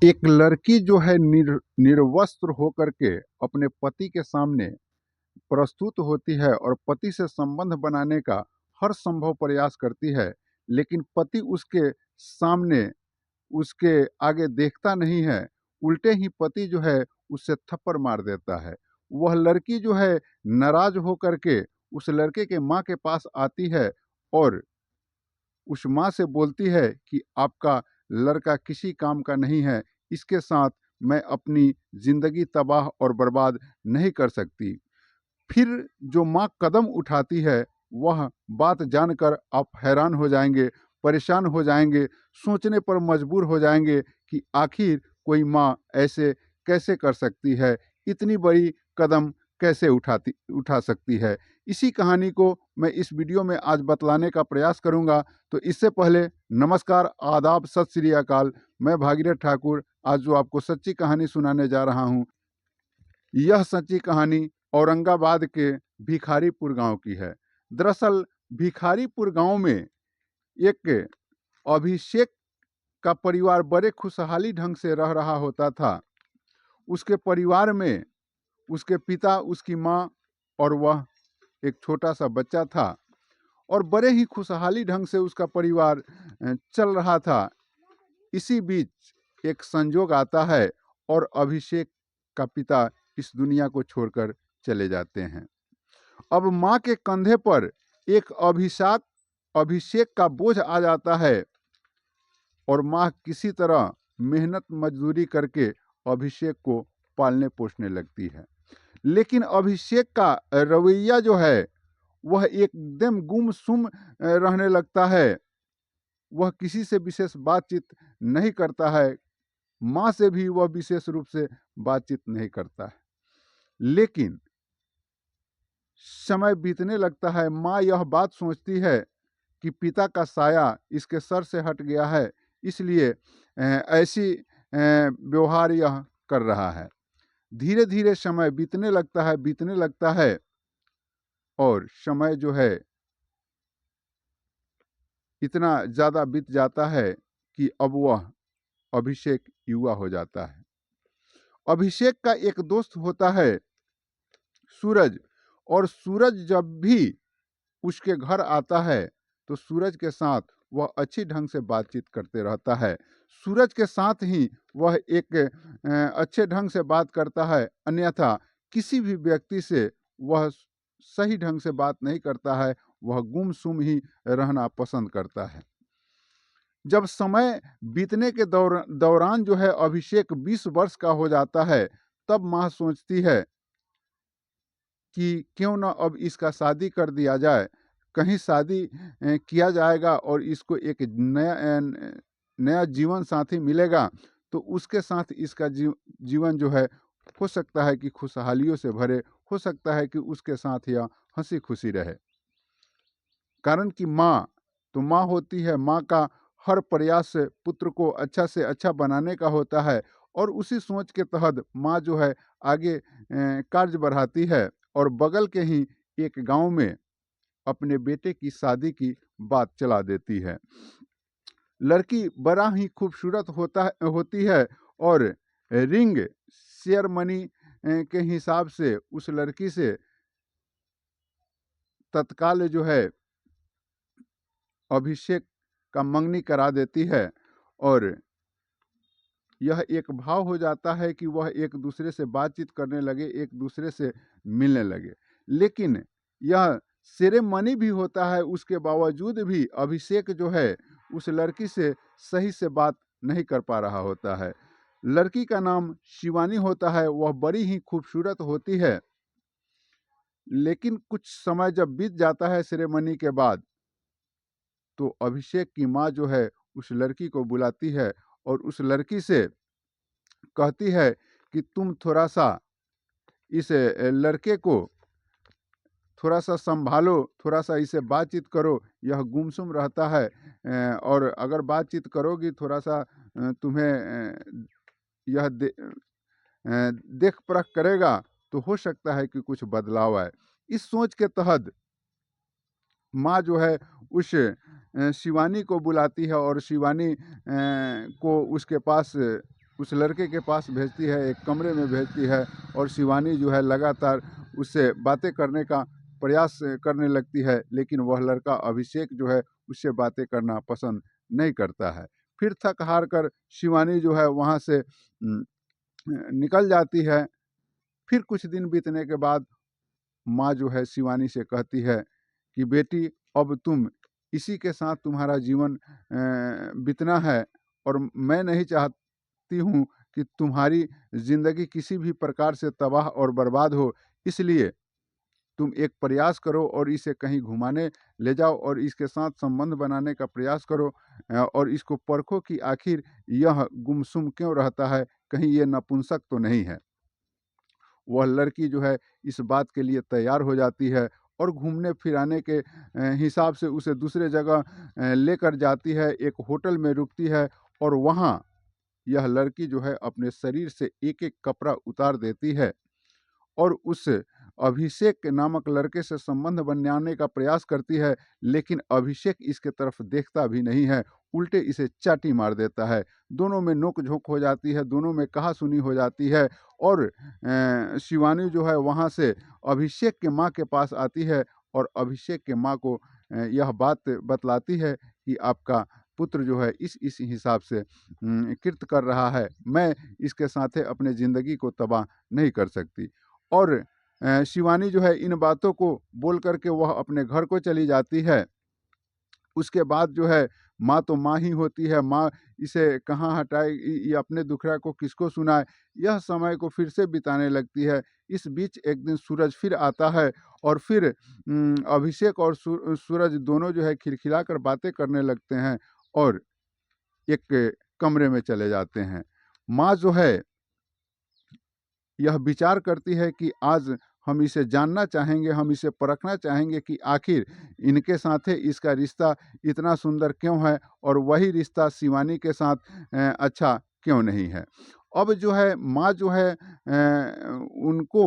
एक लड़की जो है निर्वस्त्र होकर के अपने पति के सामने प्रस्तुत होती है और पति से संबंध बनाने का हर संभव प्रयास करती है, लेकिन पति उसके सामने उसके आगे देखता नहीं है। उल्टे ही पति जो है उससे थप्पड़ मार देता है। वह लड़की जो है नाराज होकर के उस लड़के के माँ के पास आती है और उस माँ से बोलती है कि आपका लड़का किसी काम का नहीं है, इसके साथ मैं अपनी ज़िंदगी तबाह और बर्बाद नहीं कर सकती। फिर जो माँ कदम उठाती है, वह बात जानकर आप हैरान हो जाएँगे, परेशान हो जाएँगे, सोचने पर मजबूर हो जाएँगे कि आखिर कोई माँ ऐसे कैसे कर सकती है, इतनी बड़ी कदम कैसे उठा सकती है। इसी कहानी को मैं इस वीडियो में आज बतलाने का प्रयास करूँगा। तो इससे पहले नमस्कार, आदाब, सत श्री अकाल। मैं भागीरथ ठाकुर आज जो आपको सच्ची कहानी सुनाने जा रहा हूँ, यह सच्ची कहानी औरंगाबाद के भिखारीपुर गांव की है। दरअसल भिखारीपुर गांव में एक अभिषेक का परिवार बड़े खुशहाली ढंग से रह रहा होता था। उसके परिवार में उसके पिता, उसकी माँ और वह एक छोटा सा बच्चा था और बड़े ही खुशहाली ढंग से उसका परिवार चल रहा था। इसी बीच एक संजोग आता है और अभिषेक का पिता इस दुनिया को छोड़कर चले जाते हैं। अब माँ के कंधे पर एक अभिषेक का बोझ आ जाता है और माँ किसी तरह मेहनत मजदूरी करके अभिषेक को पालने पोसने लगती है। लेकिन अभिषेक का रवैया जो है वह एकदम गुमसुम रहने लगता है। वह किसी से विशेष बातचीत नहीं करता है, माँ से भी वह विशेष रूप से बातचीत नहीं करता है। लेकिन समय बीतने लगता है, माँ यह बात सोचती है कि पिता का साया इसके सर से हट गया है, इसलिए ऐसी व्यवहार यह कर रहा है। धीरे धीरे समय बीतने लगता है और समय जो है इतना ज़्यादा बीत जाता है कि अब वह अभिषेक युवा हो जाता है। अभिषेक का एक दोस्त होता है सूरज, और सूरज जब भी उसके घर आता है तो सूरज के साथ वह अच्छी ढंग से बातचीत करते रहता है। सूरज के साथ ही वह एक अच्छे ढंग से बात करता है, अन्यथा किसी भी व्यक्ति से वह सही ढंग से बात नहीं करता है। वह गुमसुम ही रहना पसंद करता है। जब समय बीतने के दौरान जो है अभिषेक 20 वर्ष का हो जाता है, तब माँ सोचती है कि क्यों ना अब इसका शादी कर दिया जाए। कहीं शादी किया जाएगा और इसको एक नया जीवन साथी मिलेगा तो उसके साथ इसका जीवन जो है हो सकता है कि खुशहालियों से भरे, हो सकता है कि उसके साथ यह हंसी खुशी रहे। कारण कि माँ तो माँ होती है, माँ का हर प्रयास से पुत्र को अच्छा से अच्छा बनाने का होता है और उसी सोच के तहत माँ जो है आगे कार्य बढ़ाती है और बगल के ही एक गांव में अपने बेटे की शादी की बात चला देती है। लड़की बड़ा ही खूबसूरत होती है और रिंग सेरेमनी के हिसाब से उस लड़की से तत्काल जो है अभिषेक का मंगनी करा देती है और यह एक भाव हो जाता है कि वह एक दूसरे से बातचीत करने लगे, एक दूसरे से मिलने लगे। लेकिन यह सेरेमनी भी होता है, उसके बावजूद भी अभिषेक जो है उस लड़की से सही से बात नहीं कर पा रहा होता है। लड़की का नाम शिवानी होता है, वह बड़ी ही खूबसूरत होती है। लेकिन कुछ समय जब बीत जाता है सेरेमनी के बाद, तो अभिषेक की माँ जो है उस लड़की को बुलाती है और उस लड़की से कहती है कि तुम थोड़ा सा इस लड़के को थोड़ा सा संभालो, थोड़ा सा इसे बातचीत करो, यह गुमसुम रहता है और अगर बातचीत करोगी थोड़ा सा तुम्हें यह देख परख करेगा तो हो सकता है कि कुछ बदलाव आए। इस सोच के तहत माँ जो है उस शिवानी को बुलाती है और शिवानी को उसके पास उस लड़के के पास भेजती है, एक कमरे में भेजती है और शिवानी जो है लगातार उससे बातें करने का प्रयास करने लगती है, लेकिन वह लड़का अभिषेक जो है उससे बातें करना पसंद नहीं करता है। फिर थक हार कर शिवानी जो है वहाँ से निकल जाती है। फिर कुछ दिन बीतने के बाद माँ जो है शिवानी से कहती है कि बेटी, अब तुम इसी के साथ तुम्हारा जीवन बीतना है और मैं नहीं चाहती हूँ कि तुम्हारी ज़िंदगी किसी भी प्रकार से तबाह और बर्बाद हो। इसलिए तुम एक प्रयास करो और इसे कहीं घुमाने ले जाओ और इसके साथ संबंध बनाने का प्रयास करो और इसको परखो कि आखिर यह गुमसुम क्यों रहता है, कहीं ये नपुंसक तो नहीं है। वह लड़की जो है इस बात के लिए तैयार हो जाती है और घूमने फिराने के हिसाब से उसे दूसरे जगह लेकर जाती है, एक होटल में रुकती है और वहाँ यह लड़की जो है अपने शरीर से एक-एक कपड़ा उतार देती है और उस अभिषेक के नामक लड़के से संबंध बनाने का प्रयास करती है, लेकिन अभिषेक इसके तरफ देखता भी नहीं है, उल्टे इसे चाटी मार देता है। दोनों में नोक-झोंक हो जाती है, दोनों में कहा-सुनी हो जाती है और शिवानी जो है वहाँ से अभिषेक के माँ के पास आती है और अभिषेक के माँ को यह बात बतलाती है कि आपका पुत्र जो है इस हिसाब से कृत्य कर रहा है, मैं इसके साथे अपने ज़िंदगी को तबाह नहीं कर सकती। और शिवानी जो है इन बातों को बोल कर के वह अपने घर को चली जाती है। उसके बाद जो है माँ तो माँ ही होती है, माँ इसे कहाँ हटाए, ये अपने दुखड़ा को किसको सुनाए, यह समय को फिर से बिताने लगती है। इस बीच एक दिन सूरज फिर आता है और फिर अभिषेक और सूरज दोनों जो है खिलखिलाकर बातें करने लगते हैं और एक कमरे में चले जाते हैं। माँ जो है यह विचार करती है कि आज हम इसे जानना चाहेंगे, हम इसे परखना चाहेंगे कि आखिर इनके साथ इसका रिश्ता इतना सुंदर क्यों है और वही रिश्ता शिवानी के साथ अच्छा क्यों नहीं है। अब जो है माँ जो है उनको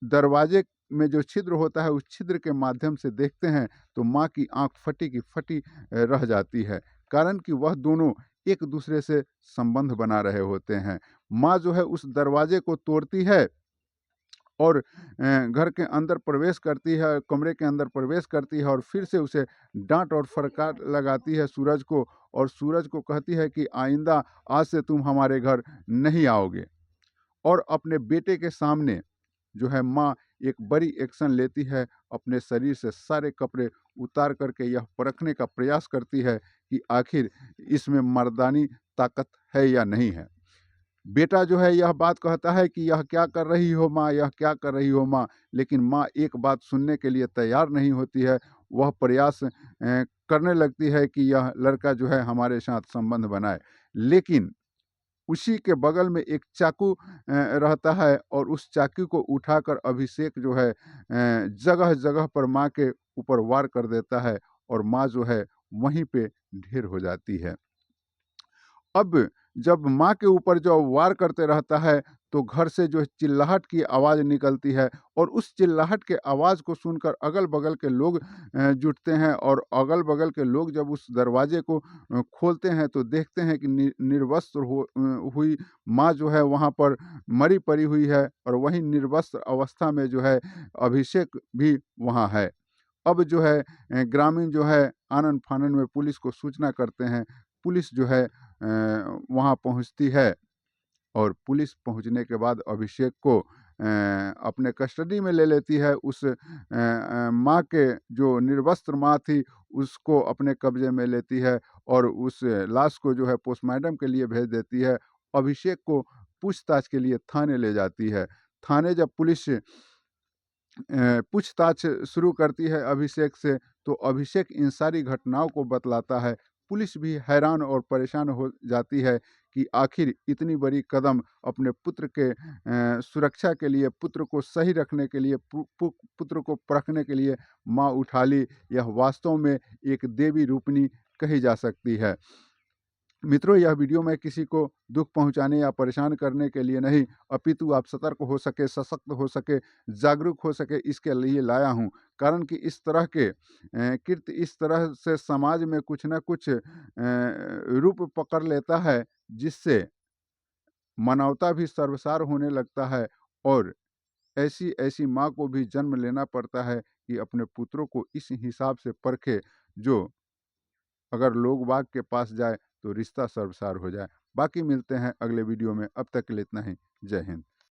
दरवाजे में जो छिद्र होता है उस छिद्र के माध्यम से देखते हैं तो माँ की आंख फटी की फटी रह जाती है, कारण कि वह दोनों एक दूसरे से संबंध बना रहे होते हैं। माँ जो है उस दरवाजे को तोड़ती है और घर के अंदर प्रवेश करती है, कमरे के अंदर प्रवेश करती है और फिर से उसे डांट और फटकार लगाती है सूरज को और सूरज को कहती है कि आइंदा आज से तुम हमारे घर नहीं आओगे। और अपने बेटे के सामने जो है माँ एक बड़ी एक्शन लेती है, अपने शरीर से सारे कपड़े उतार करके यह परखने का प्रयास करती है कि आखिर इसमें मर्दानी ताकत है या नहीं है। बेटा जो है यह बात कहता है कि यह क्या कर रही हो माँ, यह क्या कर रही हो माँ, लेकिन माँ एक बात सुनने के लिए तैयार नहीं होती है। वह प्रयास करने लगती है कि यह लड़का जो है हमारे साथ संबंध बनाए, लेकिन उसी के बगल में एक चाकू रहता है और उस चाकू को उठाकर अभिषेक जो है जगह-जगह पर माँ के ऊपर वार कर देता है और माँ जो है वहीं पे ढेर हो जाती है। अब जब माँ के ऊपर जो वार करते रहता है, तो घर से जो चिल्लाहट की आवाज़ निकलती है और उस चिल्लाहट के आवाज़ को सुनकर अगल-बगल के लोग जुटते हैं और अगल-बगल के लोग जब उस दरवाजे को खोलते हैं तो देखते हैं कि निर्वस्त्र हुई माँ जो है वहाँ पर मरी पड़ी हुई है और वहीं निर्वस्त्र अवस्था में जो है अभिषेक भी वहाँ है। अब जो है ग्रामीण जो है आनन-फानन में पुलिस को सूचना करते हैं। पुलिस जो है वहाँ पहुँचती है और पुलिस पहुँचने के बाद अभिषेक को अपने कस्टडी में ले लेती है। उस माँ के जो निर्वस्त्र माँ थी, उसको अपने कब्ज़े में लेती है और उस लाश को जो है पोस्टमार्टम के लिए भेज देती है। अभिषेक को पूछताछ के लिए थाने ले जाती है। थाने जब पुलिस पूछताछ शुरू करती है अभिषेक से, तो अभिषेक इन सारी घटनाओं को बतलाता है। पुलिस भी हैरान और परेशान हो जाती है कि आखिर इतनी बड़ी कदम अपने पुत्र के सुरक्षा के लिए, पुत्र को सही रखने के लिए, पुत्र को परखने के लिए माँ उठा ली। यह वास्तव में एक देवी रूपिणी कही जा सकती है। मित्रों, यह वीडियो मैं किसी को दुःख पहुँचाने या परेशान करने के लिए नहीं, अपितु आप सतर्क हो सके, सशक्त हो सके, जागरूक हो सके, इसके लिए लाया हूँ। कारण कि इस तरह के कृत्य इस तरह से समाज में कुछ न कुछ रूप पकड़ लेता है, जिससे मानवता भी सर्वसार होने लगता है और ऐसी ऐसी माँ को भी जन्म लेना पड़ता है कि अपने पुत्रों को इस हिसाब से परखे जो अगर लोग बाग के पास जाए तो रिश्ता सर्वसार हो जाए। बाकी मिलते हैं अगले वीडियो में, अब तक के लिए इतना ही। जय हिंद।